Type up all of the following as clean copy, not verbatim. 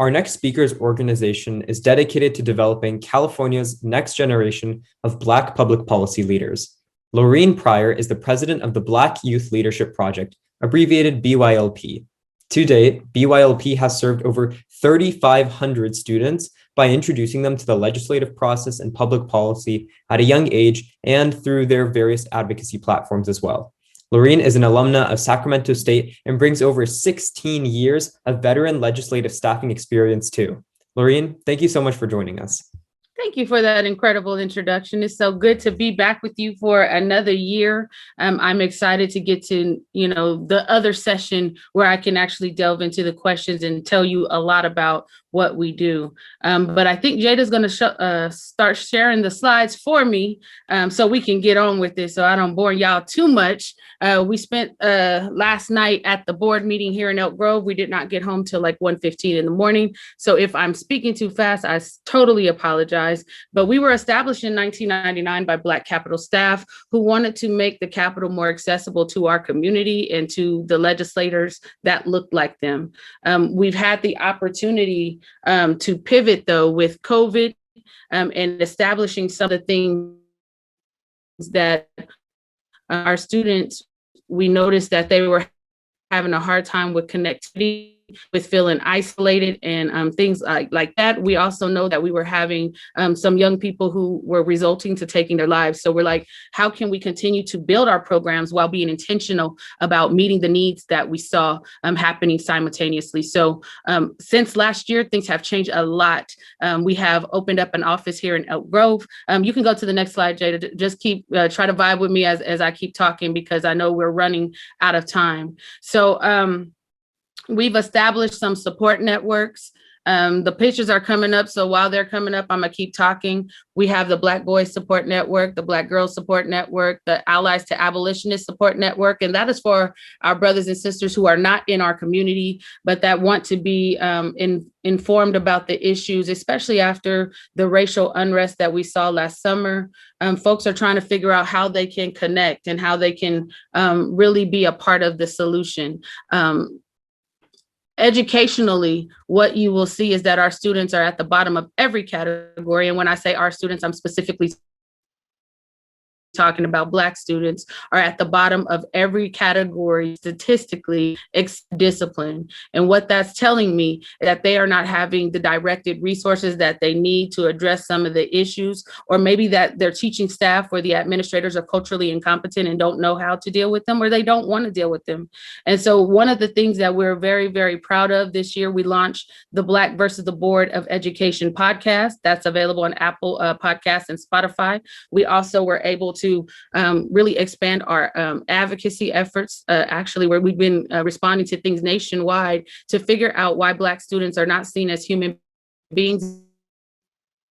Our next speaker's organization is dedicated to developing California's next generation of Black public policy leaders. Lorreen Pryor is the president of the Black Youth Leadership Project, abbreviated BYLP. To date, BYLP has served over 3,500 students by introducing them to the legislative process and public policy at a young age and through their various advocacy platforms as well. Lorreen is an alumna of Sacramento State and brings over 16 years of veteran legislative staffing experience too. Lorreen, thank you so much for joining us. Thank you for that incredible introduction. It's so good to be back with you for another year. I'm excited to get to, the other session where I can actually delve into the questions and tell you a lot about what we do. But I think Jada's going to start sharing the slides for me so we can get on with this so I don't bore y'all too much. We spent last night at the board meeting here in Elk Grove. We did not get home till like 1:15 in the morning. So if I'm speaking too fast, I totally apologize. But we were established in 1999 by Black Capitol staff who wanted to make the Capitol more accessible to our community and to the legislators that looked like them. We've had the opportunity to pivot, though, with COVID and establishing some of the things that our students, we noticed that they were having a hard time with connectivity, with feeling isolated and things like that. We also know that we were having some young people who were resulting to taking their lives. So we're like, how can we continue to build our programs while being intentional about meeting the needs that we saw happening simultaneously? So since last year, things have changed a lot. We have opened up an office here in Elk Grove. You can go to the next slide, Jada. Just keep try to vibe with me as I keep talking, because I know we're running out of time. So we've established some support networks. The pictures are coming up. So while they're coming up, I'm gonna keep talking. We have the Black Boys Support Network, the Black Girls Support Network, the Allies to Abolitionists Support Network. And that is for our brothers and sisters who are not in our community, but that want to be informed about the issues, especially after the racial unrest that we saw last summer. Folks are trying to figure out how they can connect and how they can really be a part of the solution. Educationally, what you will see is that our students are at the bottom of every category. And when I say our students, I'm specifically talking about Black students, are at the bottom of every category statistically, except discipline. And what that's telling me is that they are not having the directed resources that they need to address some of the issues, or maybe that their teaching staff or the administrators are culturally incompetent and don't know how to deal with them, or they don't want to deal with them. And so one of the things that we're very, very proud of this year, we launched the Black versus the Board of Education podcast. That's available on Apple Podcasts and Spotify. We also were able to really expand our advocacy efforts, actually, where we've been responding to things nationwide to figure out why Black students are not seen as human beings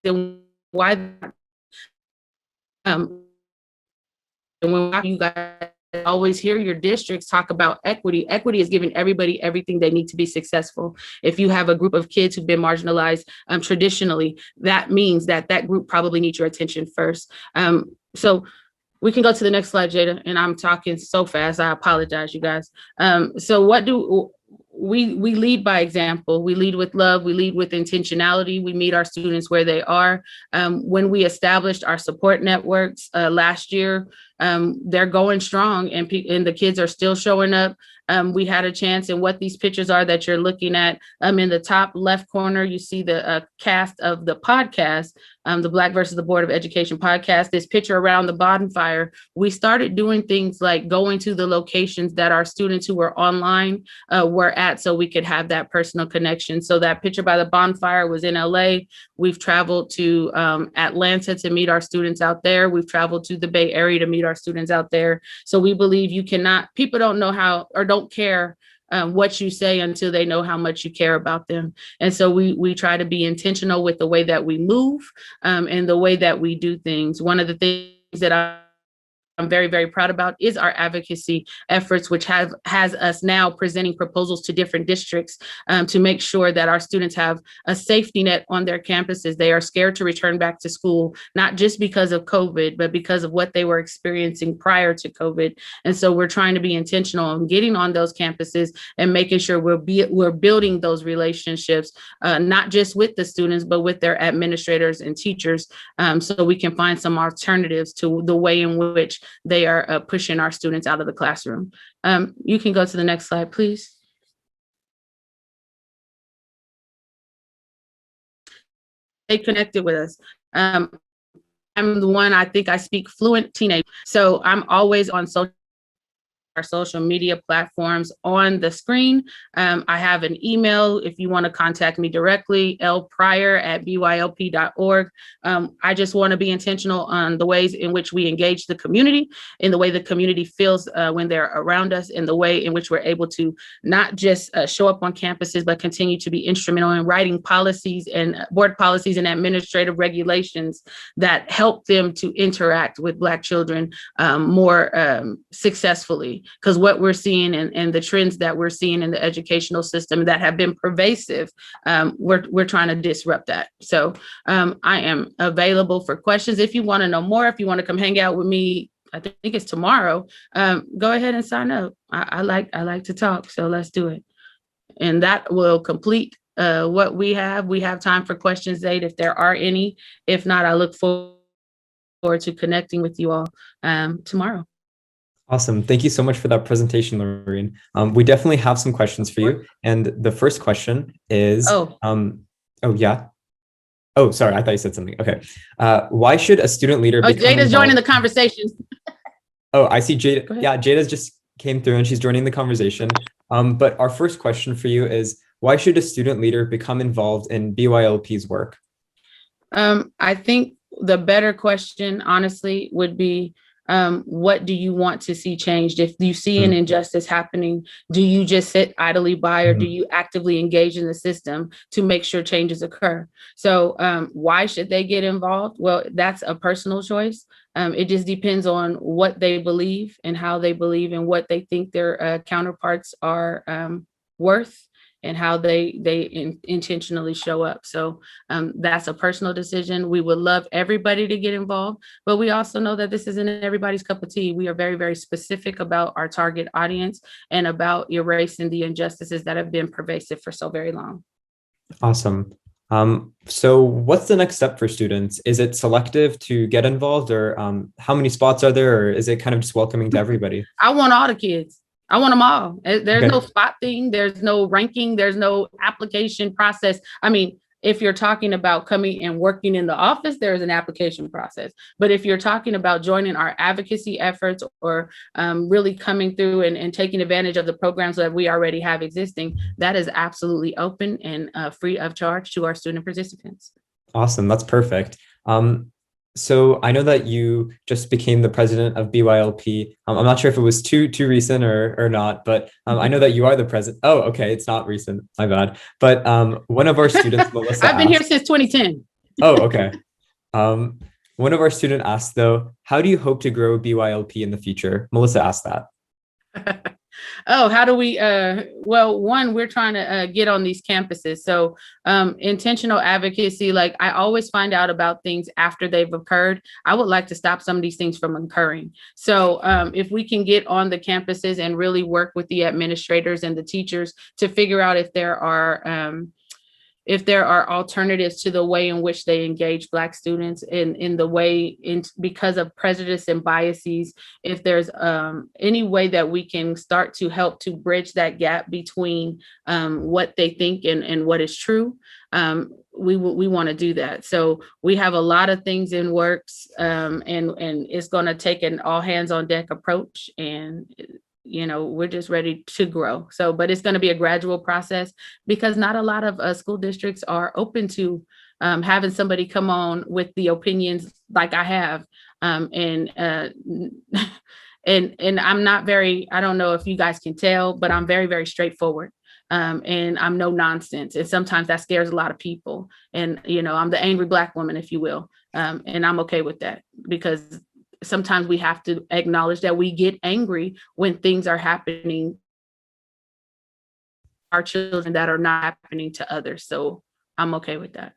and why and when you guys always hear your districts talk about equity. Equity is giving everybody everything they need to be successful. If you have a group of kids who've been marginalized traditionally, that means that that group probably needs your attention first. So we can go to the next slide, Jada, and I'm talking so fast. I apologize, you guys. So what do we lead by example? We lead with love. We lead with intentionality. We meet our students where they are. When we established our support networks last year, they're going strong, and the kids are still showing up. We had a chance, and what these pictures are that you're looking at, in the top left corner, you see the cast of the podcast, the Black versus the Board of Education podcast. This picture around the bonfire, we started doing things like going to the locations that our students who were online were at, so we could have that personal connection. So that picture by the bonfire was in LA. We've traveled to Atlanta to meet our students out there. We've traveled to the Bay Area to meet our students out there. So we believe people don't know how, or don't care what you say until they know how much you care about them. And so we try to be intentional with the way that we move and the way that we do things. One of the things that I'm very, very proud about is our advocacy efforts, which has us now presenting proposals to different districts to make sure that our students have a safety net on their campuses. They are scared to return back to school, not just because of COVID, but because of what they were experiencing prior to COVID. And so we're trying to be intentional on getting on those campuses and making sure we're building those relationships, not just with the students, but with their administrators and teachers, so we can find some alternatives to the way in which they are pushing our students out of the classroom. You can go to the next slide, please. Stay connected with us. I'm the one, I think I speak fluent teenage, so I'm always on our social media platforms on the screen. I have an email if you want to contact me directly, lpryor@bylp.org. I just want to be intentional on the ways in which we engage the community, in the way the community feels when they're around us, in the way in which we're able to not just show up on campuses, but continue to be instrumental in writing policies and board policies and administrative regulations that help them to interact with Black children more successfully. Because what we're seeing and the trends that we're seeing in the educational system that have been pervasive, we're trying to disrupt that. So I am available for questions. If you want to know more, if you want to come hang out with me, I think it's tomorrow, go ahead and sign up. I like to talk, so let's do it. And that will complete what we have. We have time for questions, Zaid, if there are any. If not, I look forward to connecting with you all tomorrow. Awesome. Thank you so much for that presentation, Lorreen. We definitely have some questions for you. And the first question is, yeah. Oh, sorry. I thought you said something. Okay. Why should a student leader become Jada's involved? joining the conversation. Oh, I see Jada. Yeah, Jada's just came through and she's joining the conversation. But our first question for you is, why should a student leader become involved in BYLP's work? I think the better question, honestly, would be, what do you want to see changed? If you see an injustice happening, do you just sit idly by, or do you actively engage in the system to make sure changes occur? So why should they get involved? Well, that's a personal choice. It just depends on what they believe and how they believe and what they think their counterparts are worth, and how they intentionally show up. So that's a personal decision. We would love everybody to get involved, but we also know that this isn't everybody's cup of tea. We are very, very specific about our target audience and about erasing the injustices that have been pervasive for so very long. Awesome. So what's the next step for students? Is it selective to get involved, or how many spots are there, or is it kind of just welcoming to everybody? I want all the kids. I want them all. There's no spot thing. There's no ranking. There's no application process. I mean, if you're talking about coming and working in the office, there's an application process. But if you're talking about joining our advocacy efforts, or really coming through and taking advantage of the programs that we already have existing, that is absolutely open and free of charge to our student participants. Awesome. That's perfect. So I know that you just became the president of BYLP. I'm not sure if it was too recent or not, but I know that you are the president. Oh, okay. It's not recent. My bad. But one of our students, Melissa, I've been here since 2010. Oh, okay. One of our students asked, though, how do you hope to grow BYLP in the future? Melissa asked that. Oh, how do we, well, one, we're trying to get on these campuses. So intentional advocacy, like I always find out about things after they've occurred. I would like to stop some of these things from occurring. So if we can get on the campuses and really work with the administrators and the teachers to figure out if there are alternatives to the way in which they engage Black students in the way because of prejudice and biases, if there's any way that we can start to help to bridge that gap between what they think and what is true, we want to do that. So we have a lot of things in works, and it's going to take an all hands on deck approach, and we're just ready to grow. So, but it's going to be a gradual process, because not a lot of school districts are open to having somebody come on with the opinions like I have. And I'm not very, I don't know if you guys can tell, but I'm very, very straightforward. And I'm no nonsense. And sometimes that scares a lot of people. And, I'm the angry Black woman, if you will. And I'm okay with that, because sometimes we have to acknowledge that we get angry when things are happening our children that are not happening to others. So I'm okay with that.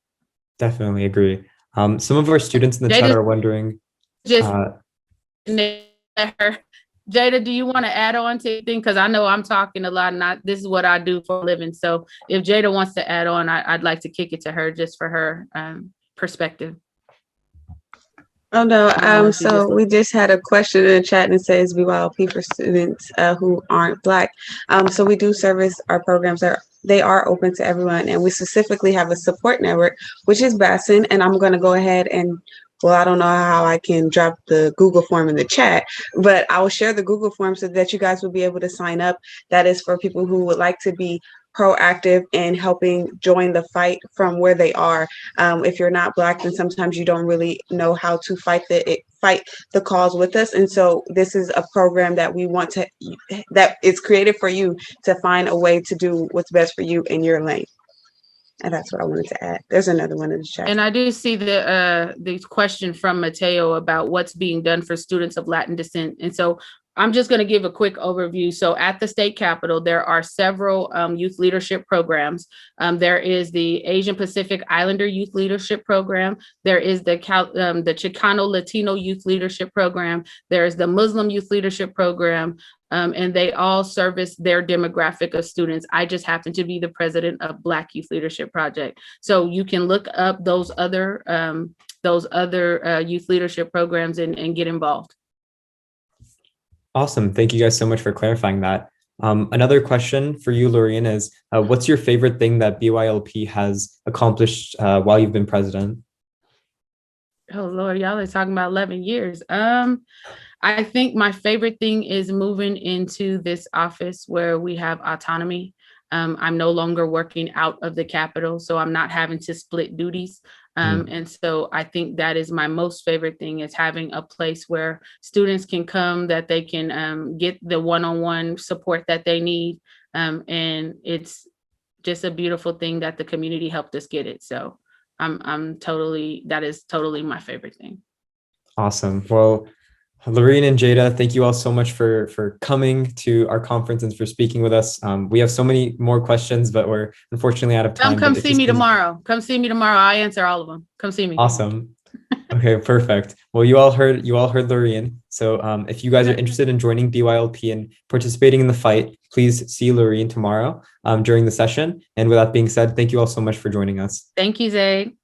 Definitely agree. Some of our students in the chat Jada, are wondering. just Uh, her. Jada, do you want to add on to anything? Because I know I'm talking a lot, and this is what I do for a living. So if Jada wants to add on, I'd like to kick it to her just for her perspective. Oh no, so we just had a question in the chat and it says BYLP for students who aren't Black. So we do service our programs they are open to everyone, and we specifically have a support network, which is Bassin. And I'm going to go ahead and, well, I don't know how I can drop the Google form in the chat, but I will share the Google form so that you guys will be able to sign up. That is for people who would like to be proactive in helping join the fight from where they are. If you're not Black, then sometimes you don't really know how to fight the cause with us. And so this is a program that that is created for you to find a way to do what's best for you in your lane. And that's what I wanted to add. There's another one in the chat. And I do see the question from Mateo about what's being done for students of Latin descent. And so I'm just going to give a quick overview. So at the state capitol, there are several youth leadership programs. There is the Asian Pacific Islander Youth Leadership Program. There is the Chicano Latino Youth Leadership Program. There is the Muslim Youth Leadership Program. And they all service their demographic of students. I just happen to be the president of Black Youth Leadership Project. So you can look up those other youth leadership programs and get involved. Awesome. Thank you guys so much for clarifying that. Another question for you, Lorreen, is what's your favorite thing that BYLP has accomplished while you've been president? Oh, Lord, y'all are talking about 11 years. I think my favorite thing is moving into this office where we have autonomy. I'm no longer working out of the Capitol, so I'm not having to split duties. And so I think that is my most favorite thing, is having a place where students can come, that they can get the one-on-one support that they need. And it's just a beautiful thing that the community helped us get it. So that is totally my favorite thing. Awesome. Well, Lorreen and Jada, thank you all so much for coming to our conference and for speaking with us. We have so many more questions, but we're unfortunately out of time. Come see me tomorrow. Come see me tomorrow. I answer all of them. Come see me. Awesome. Okay, perfect. Well, you all heard Lorreen. So if you guys are interested in joining BYLP and participating in the fight, please see Lorreen tomorrow during the session. And with that being said, thank you all so much for joining us. Thank you, Zay.